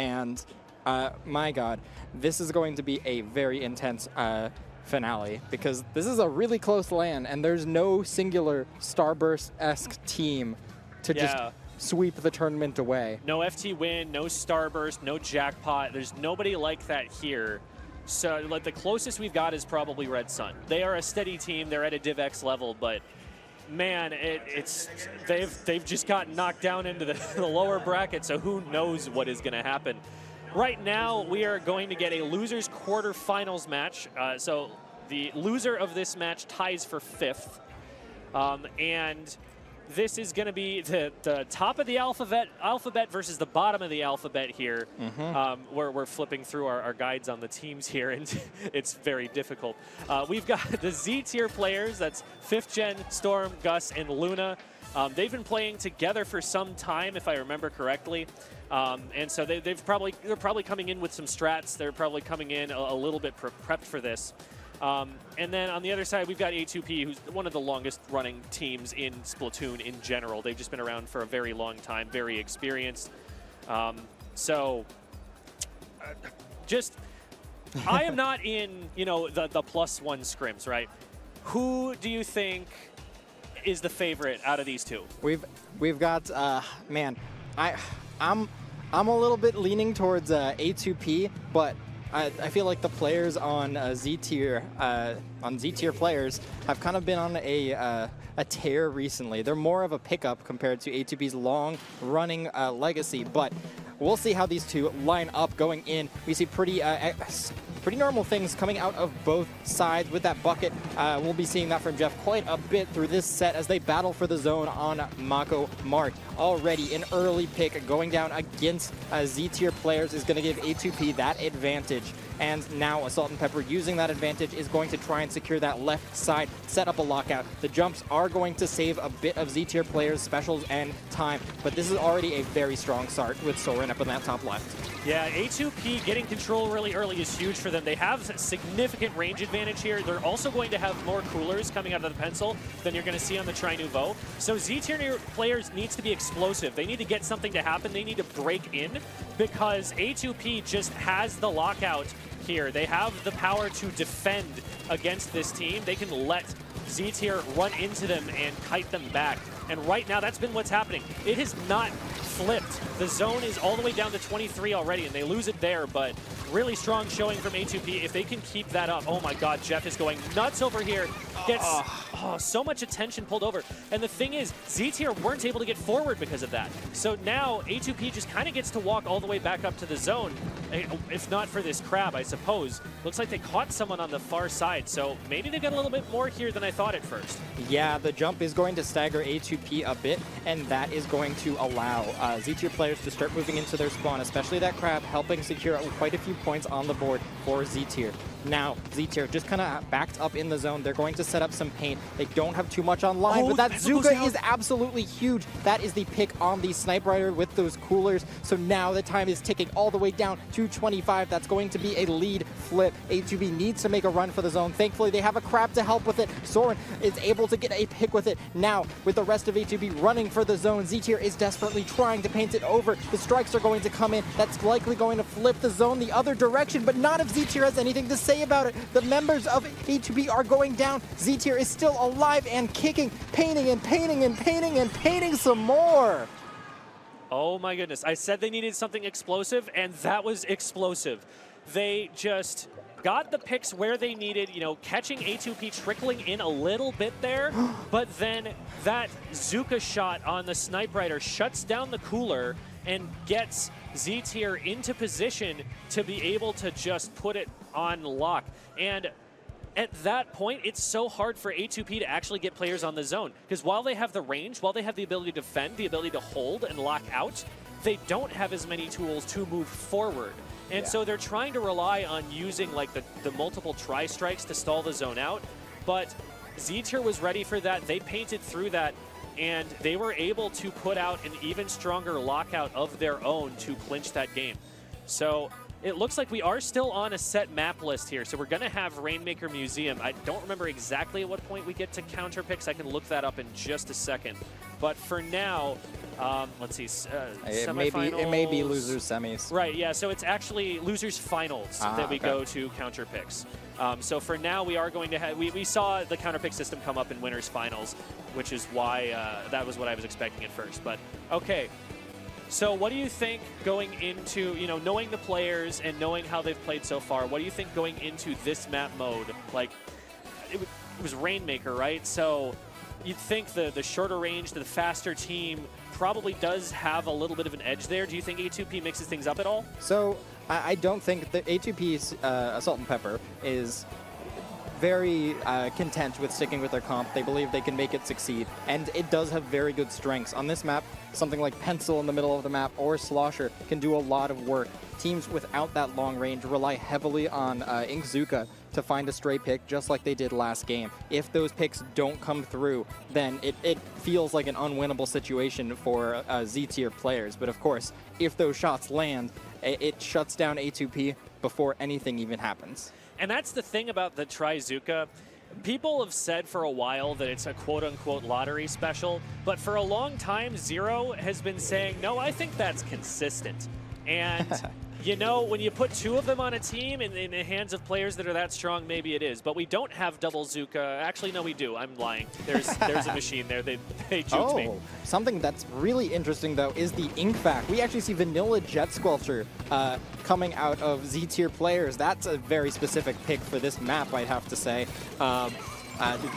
And my God, this is going to be a very intense finale, because this is a really close LAN, and there's no singular Starburst-esque team to just sweep the tournament away. No FT win, no Starburst, no Jackpot. There's nobody like that here. So like the closest we've got is probably Red Sun. They are a steady team. They're at a DivX level, but man, they've just gotten knocked down into the lower bracket. So who knows what is going to happen? Right now, we are going to get a losers quarterfinals match. So the loser of this match ties for 5th, and this is going to be the top of the alphabet versus the bottom of the alphabet here. We're flipping through our guides on the teams here, and it's very difficult. We've got the Z tier players. That's 5th Gen, Storm, Gus, and Luna. They've been playing together for some time, if I remember correctly. And so they're probably coming in with some strats. They're probably coming in a little bit prepped for this. And then on the other side, we've got A2P, who's one of the longest running teams in Splatoon in general. They've just been around for a very long time, very experienced. I am not in, you know, the +1 scrims, right? Who do you think is the favorite out of these two? We've got man, I'm a little bit leaning towards A2P, but I feel like the players on Z tier players have kind of been on a tear recently. They're more of a pickup compared to A2P's long running legacy, but we'll see how these two line up going in. We see pretty normal things coming out of both sides with that bucket. We'll be seeing that from Jeff quite a bit through this set as they battle for the zone on Mako Mark. Already an early pick going down against Z tier players is going to give A2P that advantage. And now Assault and Pepper using that advantage is going to try and secure that left side, set up a lockout. The jumps are going to save a bit of Z tier players' specials and time, but this is already a very strong start with Soren up in that top left. Yeah, A2P getting control really early is huge for them. They have significant range advantage here. They're also going to have more coolers coming out of the pencil than you're going to see on the Tri-Nouveau. So Z-tier players needs to be explosive. They need to get something to happen. They need to break in because A2P just has the lockout here. They have the power to defend against this team. They can let Z-tier run into them and kite them back. And right now, that's been what's happening. It has not flipped. The zone is all the way down to 23 already, and they lose it there, but really strong showing from A2P. If they can keep that up, oh my God, Jeff is going nuts over here. Gets so much attention pulled over. And the thing is, Z-tier weren't able to get forward because of that. So now A2P just kind of gets to walk all the way back up to the zone, if not for this crab, I suppose. Looks like they caught someone on the far side, so maybe they got a little bit more here than I thought at first. Yeah, the jump is going to stagger A2P a bit, and that is going to allow Z-tier players to start moving into their spawn, especially that crab, helping secure quite a few points on the board for Z-tier. Now, Z-tier just kind of backed up in the zone. They're going to set up some paint. They don't have too much online, but that Zuka is absolutely huge. That is the pick on the Sniper Rider with those coolers. So now the time is ticking all the way down to 25. That's going to be a lead flip. A2B needs to make a run for the zone. Thankfully, they have a crab to help with it. Soren is able to get a pick with it. Now, with the rest of A2B running for the zone, Z-tier is desperately trying to paint it over. The strikes are going to come in. That's likely going to flip the zone the other direction, but not if Z-tier has anything to say about it. The members of A2B are going down. Z-tier is still alive and kicking, painting and painting and painting and painting some more. Oh my goodness. I said they needed something explosive, and that was explosive. They just got the picks where they needed, you know, catching A2P trickling in a little bit there, but then that Zuka shot on the Sniper Rider shuts down the cooler and gets Z-tier into position to be able to just put it on lock. And at that point, it's so hard for A2P to actually get players on the zone, because while they have the range, while they have the ability to defend, the ability to hold and lock out, they don't have as many tools to move forward. And so they're trying to rely on using like the multiple tri-strikes to stall the zone out, but Z-tier was ready for that. They painted through that, and they were able to put out an even stronger lockout of their own to clinch that game. So it looks like we are still on a set map list here. So we're going to have Rainmaker Museum. I don't remember exactly at what point we get to counter picks. I can look that up in just a second. But for now, let's see, it may be losers semis. Right, yeah, so it's actually losers finals that we go to counter picks. So for now, we are going to have, we saw the counter pick system come up in winners finals, which is why that was what I was expecting at first. But okay, so what do you think going into, you know, knowing the players and knowing how they've played so far, what do you think going into this map mode? Like, it was Rainmaker, right? So you'd think the shorter range, the faster team probably does have a little bit of an edge there. Do you think A2P mixes things up at all? So I don't think that A2P's Assault and Pepper is very content with sticking with their comp. They believe they can make it succeed, and it does have very good strengths. On this map, something like Pencil in the middle of the map or Slosher can do a lot of work. Teams without that long range rely heavily on Inkzuka to find a stray pick, just like they did last game. If those picks don't come through, then it feels like an unwinnable situation for Z-tier players. But of course, if those shots land, it shuts down A2P before anything even happens. And that's the thing about the Trizooka. People have said for a while that it's a quote-unquote lottery special, but for a long time, Zero has been saying, no, I think that's consistent. And you know, when you put two of them on a team in the hands of players that are that strong, maybe it is. But we don't have double Zuka. Actually, no, we do. I'm lying. There's a machine there. They juked me. Something that's really interesting, though, is the Ink Fact. We actually see vanilla Jet Squelcher coming out of Z-tier players. That's a very specific pick for this map, I'd have to say.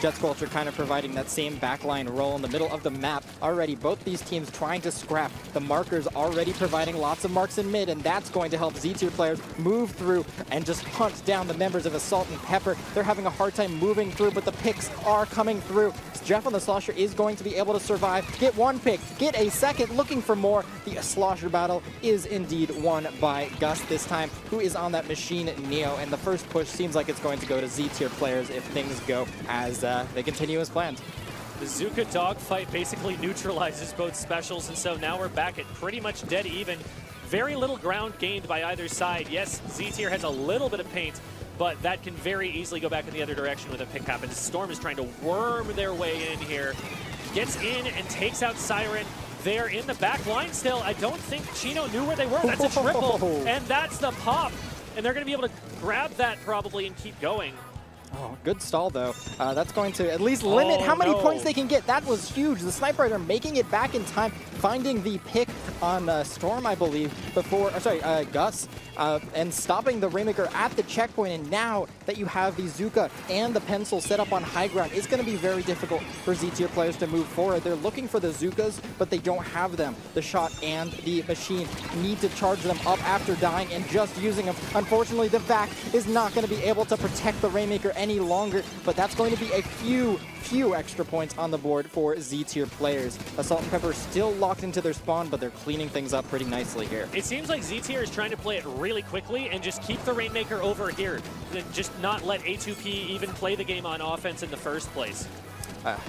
Jet Squelcher kind of providing that same backline role in the middle of the map. Already, both these teams trying to scrap. The markers already providing lots of marks in mid, and that's going to help Z-tier players move through and just hunt down the members of Assault and Pepper. They're having a hard time moving through, but the picks are coming through. Jeff on the Slosher is going to be able to survive, get one pick, get a second, looking for more. The Slosher battle is indeed won by Gus this time, who is on that machine Neo, and the first push seems like it's going to go to Z-tier players if things go as they continue as planned. The Zuka dogfight basically neutralizes both specials, and so now we're back at pretty much dead even. Very little ground gained by either side. Yes, Z-tier has a little bit of paint, but that can very easily go back in the other direction when a pick happens. Storm is trying to worm their way in here. Gets in and takes out Siren. They're in the back line still. I don't think Chino knew where they were. That's a triple, and that's the pop. And they're going to be able to grab that probably and keep going. Oh, good stall, though. That's going to at least limit how many points they can get. That was huge. The Sniper Rider making it back in time, finding the pick on Storm, I believe, before, Gus, and stopping the Rainmaker at the checkpoint. And now that you have the Zuka and the Pencil set up on high ground, it's going to be very difficult for Z-tier players to move forward. They're looking for the Zukas, but they don't have them. The Shot and the Machine need to charge them up after dying and just using them. Unfortunately, the Vac is not going to be able to protect the Rainmaker any longer, but that's going to be a few extra points on the board for Z-tier players. Assault and Pepper still locked into their spawn, but they're cleaning things up pretty nicely here. It seems like Z-tier is trying to play it really quickly and just keep the Rainmaker over here, and just not let A2P even play the game on offense in the first place.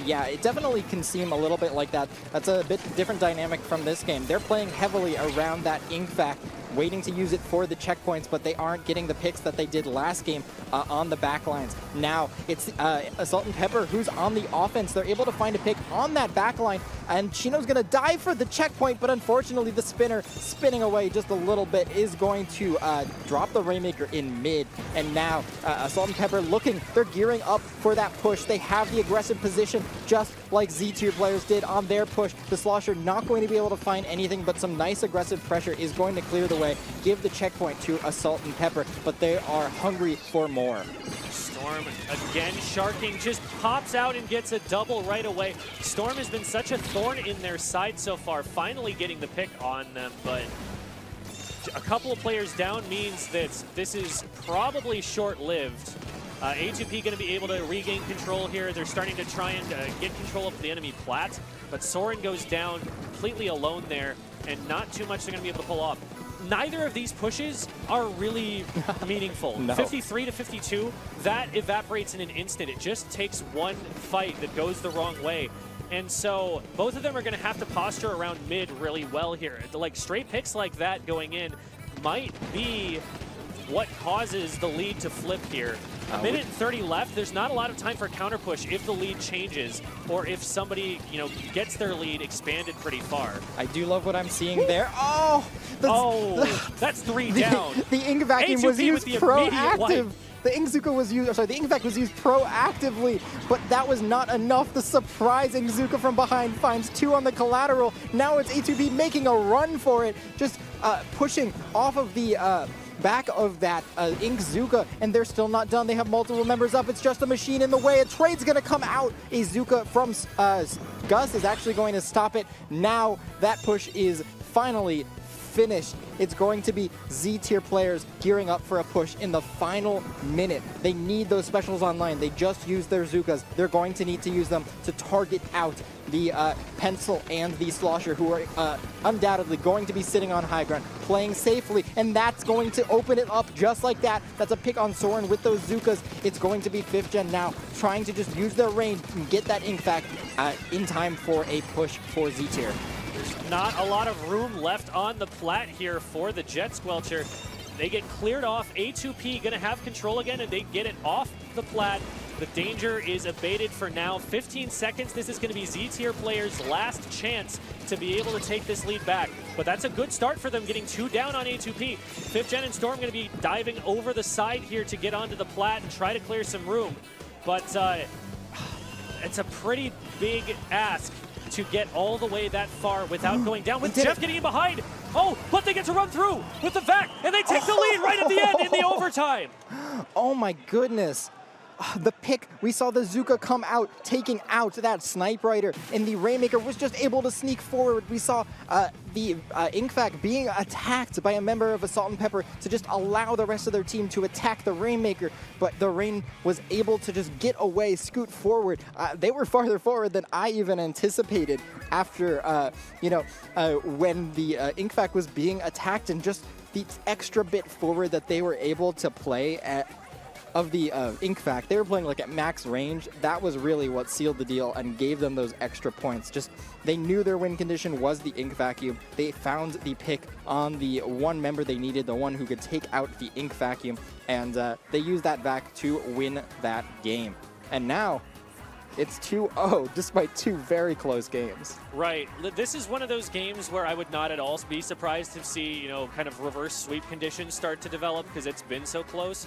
Yeah, it definitely can seem a little bit like that. That's a bit different dynamic from this game. They're playing heavily around that Ink Fact, waiting to use it for the checkpoints, but they aren't getting the picks that they did last game on the backlines. Now it's Assault and Pepper who's on the offense. They're able to find a pick on that backline, and Chino's going to dive for the checkpoint, but unfortunately the spinner spinning away just a little bit is going to drop the Rainmaker in mid. And now Assault and Pepper looking, they're gearing up for that push. They have the aggressive position just like Z-tier players did on their push. The Slosher not going to be able to find anything, but some nice aggressive pressure is going to clear the way, give the checkpoint to Assault and Pepper, but they are hungry for more. Storm again sharking, just pops out and gets a double right away. Storm has been such a thorn in their side so far, finally getting the pick on them, but a couple of players down means that this is probably short-lived. A2P going to be able to regain control here. They're starting to try and get control of the enemy plat, but Soren goes down completely alone there, and not too much they're going to be able to pull off. Neither of these pushes are really meaningful. No. 53 to 52, that evaporates in an instant. It just takes one fight that goes the wrong way. And so both of them are going to have to posture around mid really well here. Like straight picks like that going in might be what causes the lead to flip here. A minute and 30 left. There's not a lot of time for counter push if the lead changes or if somebody, you know, gets their lead expanded pretty far. I do love what I'm seeing there. Oh! That's 3 down. The Ink Vacuum was used proactive. The Inkzuka was used, sorry, the Ink Vac was used proactively, but that was not enough. The surprise Inkzuka from behind finds 2 on the collateral. Now it's A2B making a run for it, just pushing off of the back of that Inkzuka, and they're still not done. They have multiple members up. It's just a machine in the way. A trade's going to come out. A Zuka from Gus is actually going to stop it. Now that push is finally finished. It's going to be Z-tier players gearing up for a push in the final minute. They need those specials online. They just used their Zukas. They're going to need to use them to target out the Pencil and the Slosher, who are undoubtedly going to be sitting on high ground, playing safely, and that's going to open it up just like that. That's a pick on Soren with those Zukas. It's going to be 5th Gen now, trying to just use their range and get that Ink Vac in time for a push for Z-tier. There's not a lot of room left on the plat here for the Jet Squelcher. They get cleared off. A2P going to have control again, and they get it off the plat. The danger is abated for now. 15 seconds. This is going to be Z-tier players' last chance to be able to take this lead back. But that's a good start for them, getting 2 down on A2P. 5th Gen and Storm going to be diving over the side here to get onto the plat and try to clear some room. But it's a pretty big ask to get all the way that far without going down, with Jeff getting in behind. Oh, but they get to run through with the Vac, and they take the lead right at the end in the overtime. Oh my goodness. The pick, we saw the Zuka come out, taking out that Snipe Rider, and the Rainmaker was just able to sneak forward. We saw the Ink Vac being attacked by a member of Assault and Pepper to just allow the rest of their team to attack the Rainmaker, but the Rain was able to just get away, scoot forward. They were farther forward than I even anticipated after, when the Ink Vac was being attacked, and just the extra bit forward that they were able to play at of the Ink Vac. They were playing like at max range. That was really what sealed the deal and gave them those extra points. Just, they knew their win condition was the Ink Vacuum. They found the pick on the one member they needed, the one who could take out the Ink Vacuum, and they used that Vac to win that game. And now, it's 2-0, despite 2 very close games. Right. This is one of those games where I would not at all be surprised to see, kind of reverse sweep conditions start to develop, because it's been so close.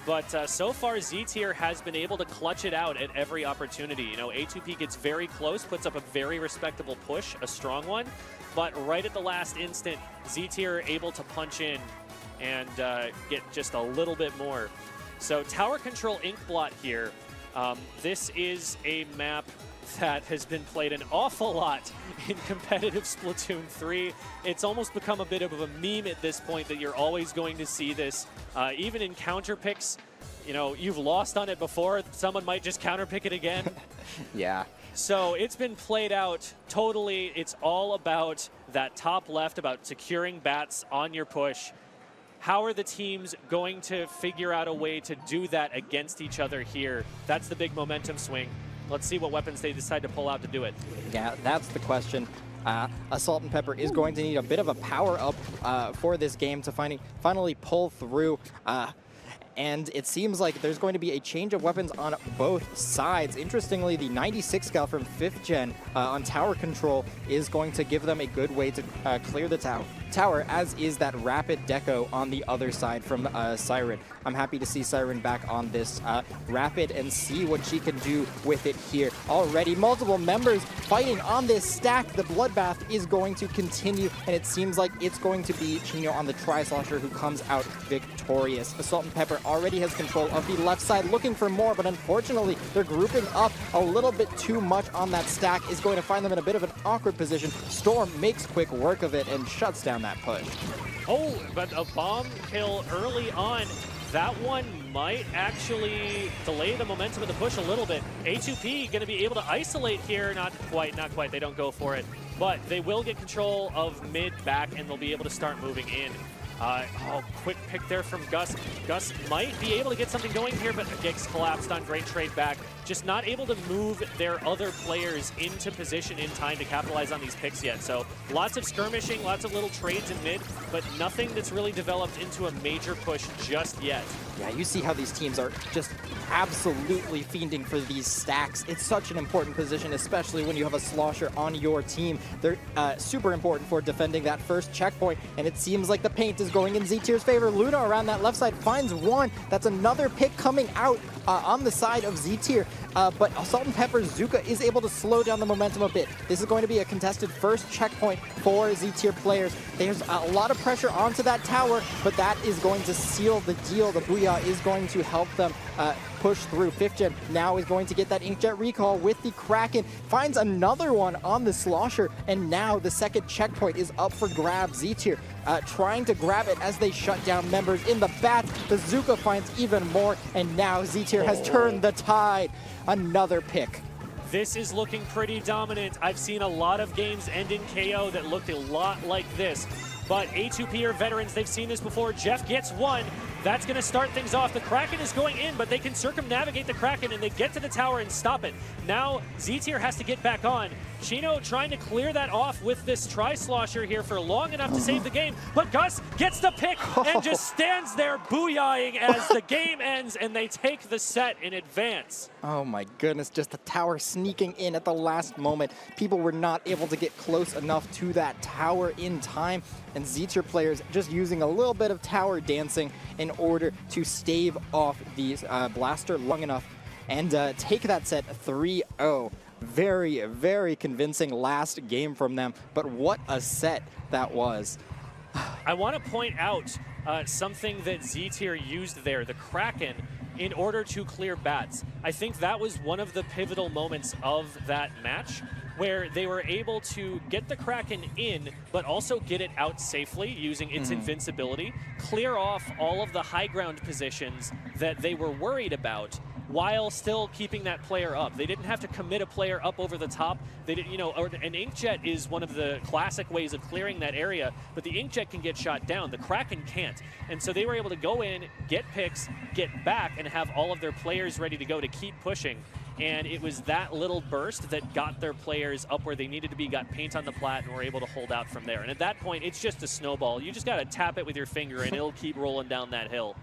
But so far, Z-tier has been able to clutch it out at every opportunity. A2P gets very close, puts up a very respectable push, a strong one. But right at the last instant, Z-tier able to punch in and get just a little bit more. So Tower Control Inkblot here. This is a map that has been played an awful lot in competitive Splatoon 3. It's almost become a bit of a meme at this point that you're always going to see this. Even in counter picks, you've lost on it before. Someone might just counter pick it again. Yeah. So it's been played out totally. It's all about that top left, about securing bats on your push. How are the teams going to figure out a way to do that against each other here? That's the big momentum swing. Let's see what weapons they decide to pull out to do it. Yeah, that's the question. Assault and Pepper is going to need a bit of a power-up for this game to finally pull through. And it seems like there's going to be a change of weapons on both sides. Interestingly, the 96 cal from 5th Gen on tower control is going to give them a good way to clear the tower, as is that Rapid Deco on the other side from Siren. I'm happy to see Siren back on this Rapid and see what she can do with it here. Already multiple members fighting on this stack. The bloodbath is going to continue, and it seems like it's going to be Chino on the Tri-Slosher who comes out victorious. Assault and Pepper already has control of the left side, looking for more, but unfortunately they're grouping up a little bit too much on that stack. Is going to find them in a bit of an awkward position. Storm makes quick work of it and shuts down that push. Oh, but a bomb kill early on. That one might actually delay the momentum of the push a little bit. A2P going to be able to isolate here. Not quite. They don't go for it. But they will get control of mid back, and they'll be able to start moving in. Oh, quick pick there from Gus. Gus might be able to get something going here, but gets collapsed on. Great trade back. Just not able to move their other players into position in time to capitalize on these picks yet. So lots of skirmishing, lots of little trades in mid, but nothing that's really developed into a major push just yet. Yeah, you see how these teams are just absolutely fiending for these stacks. It's such an important position, especially when you have a slosher on your team. They're super important for defending that first checkpoint, and it seems like the paint is going in Z-Tier's favor. Luna around that left side finds one. That's another pick coming out on the side of Z-Tier. But Salt and Pepper Zuka is able to slow down the momentum a bit. This is going to be a contested first checkpoint for Z-Tier players. There's a lot of pressure onto that tower, but that is going to seal the deal. The Booyah is going to help them push through. 5th Gen now is going to get that Inkjet recall with the Kraken. Finds another one on the Slosher, and now the second checkpoint is up for grabs. Z-Tier trying to grab it as they shut down members in the bats. The Zuka finds even more, and now Z-Tier has turned the tide. Another pick. This is looking pretty dominant. I've seen a lot of games end in KO that looked a lot like this. But A2P are veterans. They've seen this before. Jeff gets one. That's going to start things off. The Kraken is going in, but they can circumnavigate the Kraken, and they get to the tower and stop it. Now Z-Tier has to get back on. Chino trying to clear that off with this Tri-Slosher here for long enough to save the game, but Gus gets the pick and just stands there booyahing as the game ends and they take the set in advance. Oh my goodness, just the tower sneaking in at the last moment. People were not able to get close enough to that tower in time, and Z-Tier players just using a little bit of tower dancing in order to stave off these blaster long enough and take that set 3-0. Very, very convincing last game from them, but what a set that was. I want to point out something that Z-Tier used there, the Kraken, in order to clear bats. I think that was one of the pivotal moments of that match, where they were able to get the Kraken in, but also get it out safely using its invincibility, clear off all of the high ground positions that they were worried about, while still keeping that player up. They didn't have to commit a player up over the top. They didn't, you know, an Inkjet is one of the classic ways of clearing that area, but the Inkjet can get shot down. The Kraken can't. And so they were able to go in, get picks, get back, and have all of their players ready to go to keep pushing. And it was that little burst that got their players up where they needed to be, got paint on the plat, and were able to hold out from there. And at that point, it's just a snowball. You just got to tap it with your finger, and it'll keep rolling down that hill.